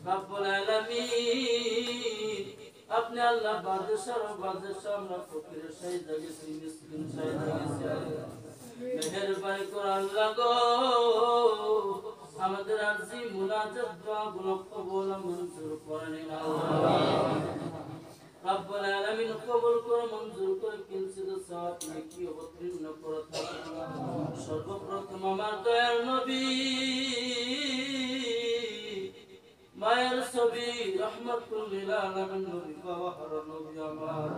রব্বুল আলামিন আপনি আল্লাহ বাদশাহ আমরা ফকির সাইদা গেছি মিসকিন সাইদা গেছি মেহেরবানি করে আল্লাহ গো আমাদের আরজি মুনাজাত দোয়া গুলো কবুল মঞ্জুর করে নিন আল্লাহ রব্বুল আলামিন কবুল করে মঞ্জুর করে কিঞ্চিত সওয়াব নেকি অবতীর্ণ করে থাকেন সর্বপ্রথম আমার দয়ার নবী মায়ের ছবি রহমাতুল লিল আলামিন নবী বাবার নবী আমার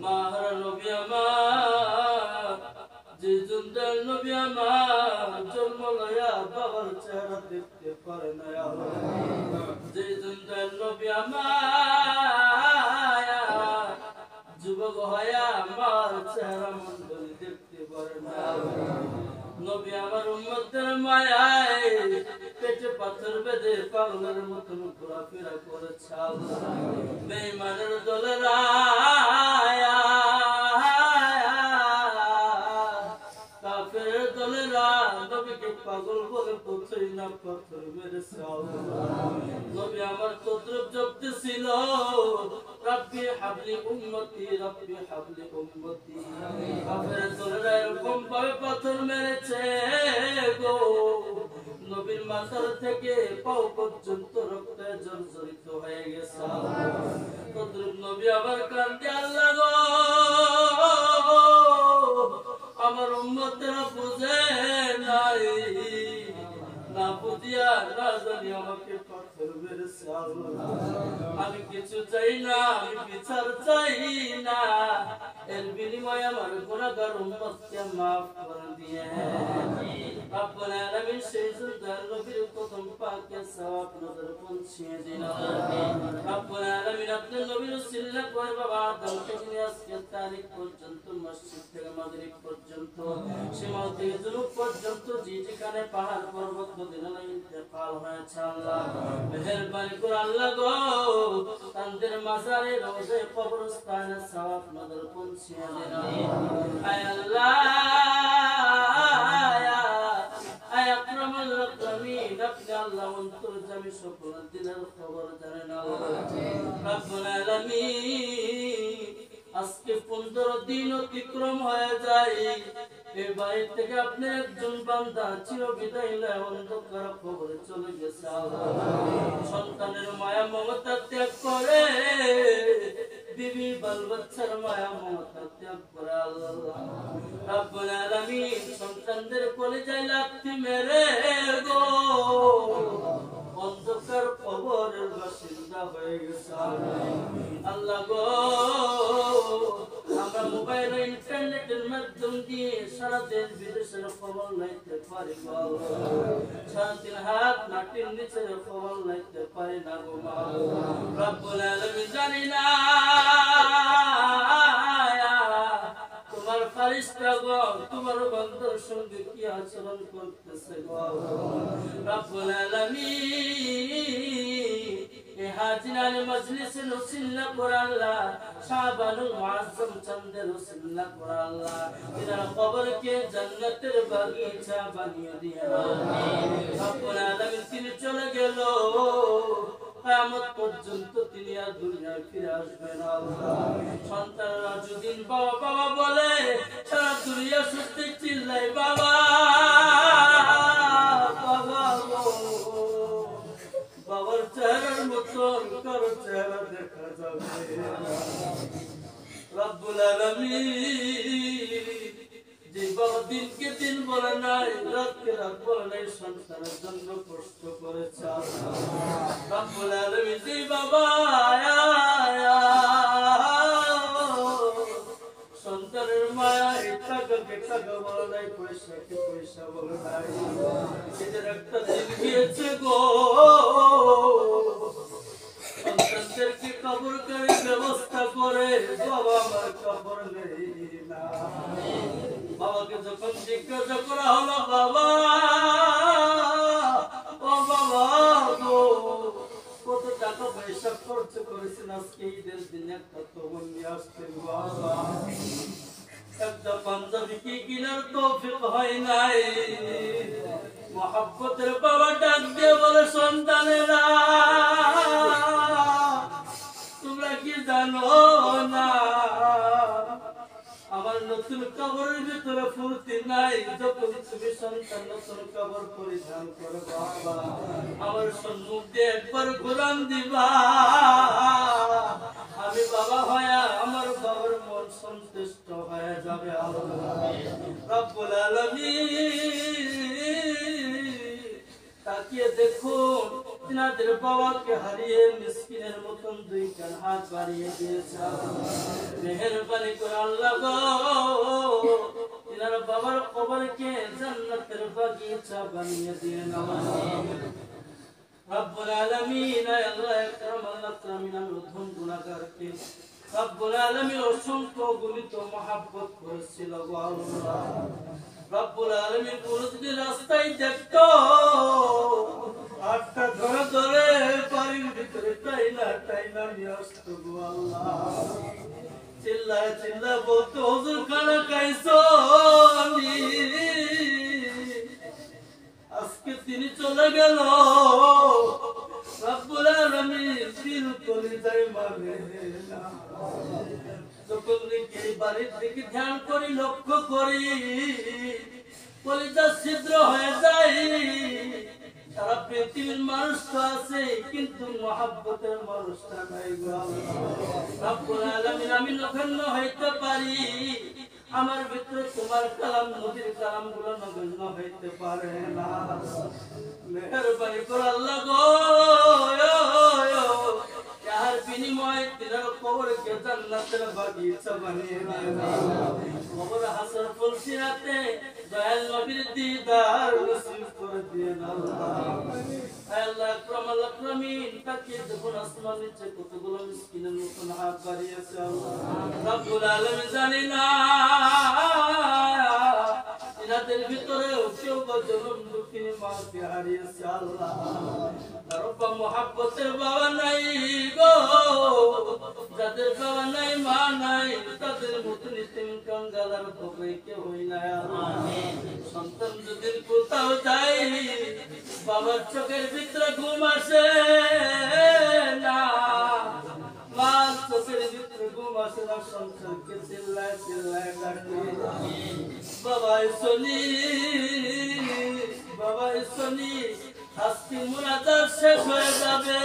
মাহার নবী আমার যে জুন্দার নবী আমার জন্ম লয়া বাবার চেহারা দেখতে পারে না যে জুন্দার নবী আমার যুবক হয়া আমার চেহারা মন্ডলী দেখতে পারে না নবী আমার উম্মতের মায়ায় পেটে পাথর বেঁধে পাগলের মতন ঘোরাফেরা করেছে বেঈমানের দলেরা কাফেরের দলেরা নবীকে পাগল বলে পথই না পাথর মেরেছে নবী আমার তদ্রুপ জপতেছিল রব্বি হাবলি উম্মতি রব্বি হাবলি উম্মতি কাফেরের দলেরা এরকম ভাবে পাথর মেরেছে গো নবীর মাথার থেকে পাও পর্যন্ত রক্তে জর্জরিত হয়ে গেছে তদ্রুপ নবী আবার কান্দে আল্লাহ গো আমার উম্মতেরা বুঝে নাই না বুঝিয়া না জানি আমাকে পাথর মেরেছে আমি কিছু চাই না আমি বিচার চাই না এর বিনিময়ে আমার গুনাহগার উম্মতকে maaf করে দিয়ে রব্বুল আলামিন সেই সুন্দর নবীর কদম পাকে সওয়াব নজর পৌঁছিয়ে দিন রব্বুল আলামিন আপনার নবীর উসিলা করে বাবা আদম থেকে আজকে তারিখ পর্যন্ত মসজিদ থেকে মাগরিব পর্যন্ত সীমা থেকে জুলুক পর্যন্ত যেখানে পাহাড় পর্বত মদিনায় ইন্তেকাল হয়েছে আল্লাহ মেহেরবানি করে আল্লাহ গো তাদের মাজারে রোজে কবরস্থানে সওয়াব নজর পৌঁছিয়ে দিন আয় আল্লাহ আয় আকরামুল আকরামিন আপনি আল্লাহ অন্তর্যামী সকল দিনের খবর জানেন রব্বুল আলামিন আজকে 15 দিন অতিক্রম হয়ে যায় এই বাড়ি থেকে আপনি একজন বান্দা চির বিদায় লয়ে অন্ধকার কবরে চলে গেছে সন্তানের মায়া মমতা ত্যাগ করে বিবি বাল বাচ্চার মায়া মমতা ত্যাগ করে আল্লাহ রব্বুল আলামিন সন্তানদের কলিজায় লাথি মেরে গো অন্ধকার কবরের বাসিন্দা হয়ে গেছে আল্লাহ গো আমরা মোবাইল ইন্টারনেটের মাধ্যম দিয়ে সারা দেশ বিদেশের খবর নিতে পারি সারাদিন হাত মাটির নিচে খবর নিতে পারি না গো মা রব্বুল আলামিন জানি না তোমার ফেরেশতা গো তোমার বান্দার সঙ্গে কি আচরণ করতেছে গো রব্বুল আলামিন এই হাজিরান মজলিসে নসিল্লা করে আল্লাহ শাবানুল মুআজ্জম চন্দের নসিল্লা করে আল্লাহ এনার কবরকে জান্নাতের বাগিচা বানিয়ে দিও আমিন রব্বুল আলামিন তিনি চলে গেল কিয়ামত পর্যন্ত তিনি আর দুনিয়ায় ফিরে আসবেন না সন্তানরা যদি বাবা বাবা বলে সারা দুনিয়া সত্যি চিল্লাই বাবা বাবা বাবার চেহারার মতন কারো চেহারা দেখা যাবে রব্বুল আলামিন যে বাবা দিনকে দিন বলে নাই রাতকে রাত বলে নাই সন্তানের জন্য কষ্ট করেছে রব্বুল আলামিন যে বাবা সন্তানের মায়া টাকাকে টাকা বলে নাই পয়সাকে পয়সা বলে নাই এদের একটা দিন গিয়েছে গো সন্তানদেরকে কবর করে ব্যবস্থা করে বাবা আমার কবর নেই না বাবাকে যখন জিজ্ঞাসা করা হলো বাবা ও বাবা গো কত টাকা পয়সা খরচ করেছেন আজকে ঈদের দিনে একটা তখন নিয়ে আসতেন বাবা একটা পাঞ্জাবি কি কেনার তৌফিক হয় নাই মহব্বতের বাবা ডাক দিয়ে বলে সন্তানেরা নতুন কবরের ভিতরে ফুর্তি নাই, যখন তুমি সন্তান নতুন কবর পরিধান করে বাবা আমার সম্মুখ দিয়ে একবার ঘুরান দিবা, আমি বাবা হয়া আমার বাবার মন সন্তুষ্ট হয়ে যাবে। আল্লাহ রব্বুল আলামিন তাকিয়ে দেখুন, তিনাদের বাবাকে হারিয়ে মিসকিনের মতন দুই কান হাত বাড়িয়ে দিয়েছে। মেহেরবানি করে আল্লাহ গো তিনার বাবার কবরকে জান্নাতের বাগিচা বানিয়ে দিয়ে রব্বুল আলামিন। আল্লাহ আকরাম আল্লাহ আকরামিন মধ্যম গুনাহগারকে রব্বুল আলামিন অসংখ্য গুণিত মহব্বত করেছিল গো আল্লাহ। রব্বুল আলামিন পুরুষদের রাস্তায় দেখতো আটটা ধরে ধরে বাড়ির ভিতরে টাইনা নিয়ে আসতো গো আল্লাহ। চিল্লায় চিল্লায় বলতো হুজুর খানা খাইছো? আজকে তিনি চলে গেল, রব্বুল আলামিন দিল কলিজায় মানে না। যখন দেখি বাড়ির দিকে ধ্যান করি, লক্ষ্য করি, কলিজা ছিদ্র হয়ে যায়। সারা পৃথিবীর মানুষ তো আছে, কিন্তু মহব্বতের মানুষটা নাই গো আল্লাহ। রব্বুল আলামিন আমি নগণ্য হইতে পারি, আমার ভিতরে তোমার কালাম নবীর কালাম গুলো নগণ্য হইতে পারে না। মেহেরবানি করে আল্লাহ গো যার বিনিময়ে তিনার কবরকে জান্নাতের বাগিচা বানিয়ে দিও। কবর হাসর ফুলসিরাতে দয়াল নবীর দিদার নসিব করে দিও আল্লাহ। আল্লাহ আকরাম আল্লাহ আকরামিন তাকিয়ে দেখুন আসমান নিচে কতগুলো মিসকিনের মতন হাত বাড়িয়েছে আল্লাহ। রব্বুল আলামিন জানি না এনাদের ভিতরে কেউ জনম দুঃখিনী মাকে হারিয়েছে আল্লাহ। রব্বা মহব্বতের বাবা নাই গো, যাদের বাবা নাই মা নাই, তাদের মতন ইতিম কাঙ্গালার কবরে কেউ হই না আল্লাহ। সন্তান যদি কোথাও যায় বাবার চোখের ভিতরে ঘুম আসে না, মার চোখের ভিতরে ঘুম আসে না, সন্তানকে চিল্লায় চিল্লায় ডাকে বাবা শনি বাবা শনি। আজকে মুনাজাত শেষ হয়ে যাবে,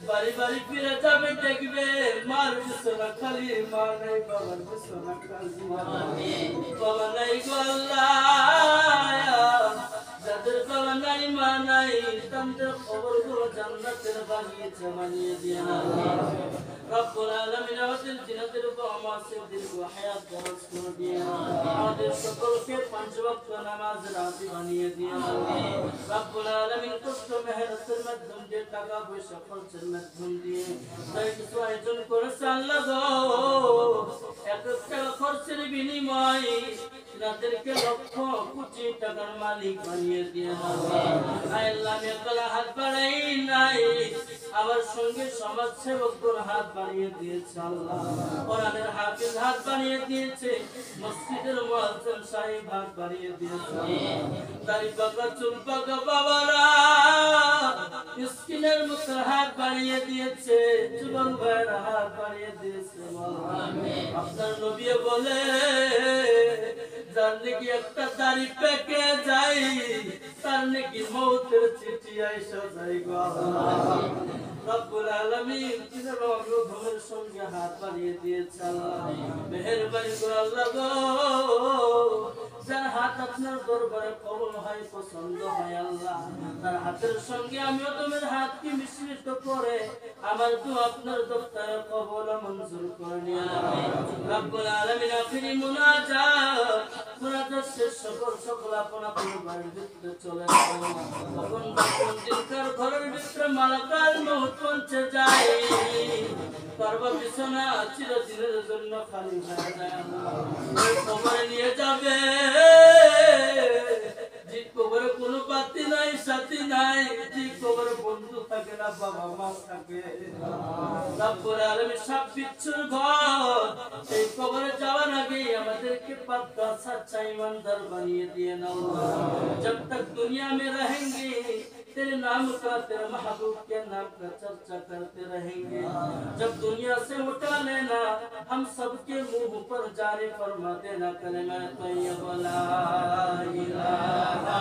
বাড়ি বাড়ি ফিরে যাবে, দেখবে মার বিছানা খালি, মা নাই বাবার বিছানা খালি, বাবা নাই গো আল্লাহ। যাদের বাবা নাই মা নাই, তাদের কবরগুলো জান্নাতের বাগিচা বানিয়ে দিয়ে আল্লাহ। রব্বুল আলামিন আমাদের জিনাদের উপর আমাদের দীর্ঘ হায়াত দারাজ করে দিয়ে আমাদের সকলকে পাঁচ ওয়াক্ত নামাজের আদি বানিয়ে দিয়ে রব্বুল আলামিন কষ্ট মেহনতের মাধ্যম দিয়ে টাকা পয়সা খরচের মাধ্যম দিয়ে তাই কিছু আয়োজন করেছে আল্লাহ গো। এক টাকা খরচের বিনিময়ে তাদেরকে লক্ষ কোটি টাকার মালিক বানিয়ে দিয়ে আল্লাহ। আল্লাহ আমি একলা হাত বাড়াই নাই, আমার সঙ্গে সমাজ সেবকদের হাত বাড়িয়ে দিয়েছে আল্লাহ। কোরআনের হাফিজ হাত বাড়িয়ে দিয়েছে, মসজিদের মুয়াজ্জিন সাহেব হাত বাড়িয়ে দিয়েছে। দাড়ি পাকা চুল পাকা বাবারা মিসকিনের মতো হাত বাড়িয়ে দিয়েছে, যুবক ভাইয়েরা হাত বাড়িয়ে দিয়েছে। আপনার নবী বলে যার নাকি একটা দাড়ি পেকে যায় তার নাকি মৌতের চিঠি আইসা যায় গো আল্লাহ। রব্বুল আলামিন তিনার অনুভবের সঙ্গে হাত বাড়িয়ে দিয়েছে আল্লাহ। মেহেরবানি করে আল্লাহ গো যার হাত আপনার দরবারে কবুল হয়, পছন্দ হয় আল্লাহ, তার হাতের সঙ্গে আমিও তোমার হাতকে মিশ্রিত করে আমার দোয়া আপনার দফতরে কবুল মঞ্জুর করে নিয়ে রব্বুল আলামিন আখিরি মুনাজাত শেষ সকল আপন আপন বাড়ির ভিতরে চলে আসে। তখন দিনকার ঘরের ভিতরে মালাকাল মউত পৌঁছে যায়, করব বিছানা চিরদিনের জন্য খালি হয়ে যায় আল্লাহ। কবরে নিয়ে যাবে, যে কবরে কোনো পাতি নাই সাথী নাই, যে কবরে বন্ধু থাকে না বাবা মা থাকে, রব্বুল আলামিন সব বিচ্ছুর ঘর। এই কবরে যাওয়ার আগে আমাদেরকে পাক্কা सच्चा ईमानदार बनिए दिए ना। जब तक दुनिया में रहेंगे तेरे नाम का, तेरे महबूब के नाम का चर्चा करते रहेंगे। जब दुनिया से उठा लेना हम सबके मुंह ऊपर जारी फरमा देना कलमा तैयब ला इलाहा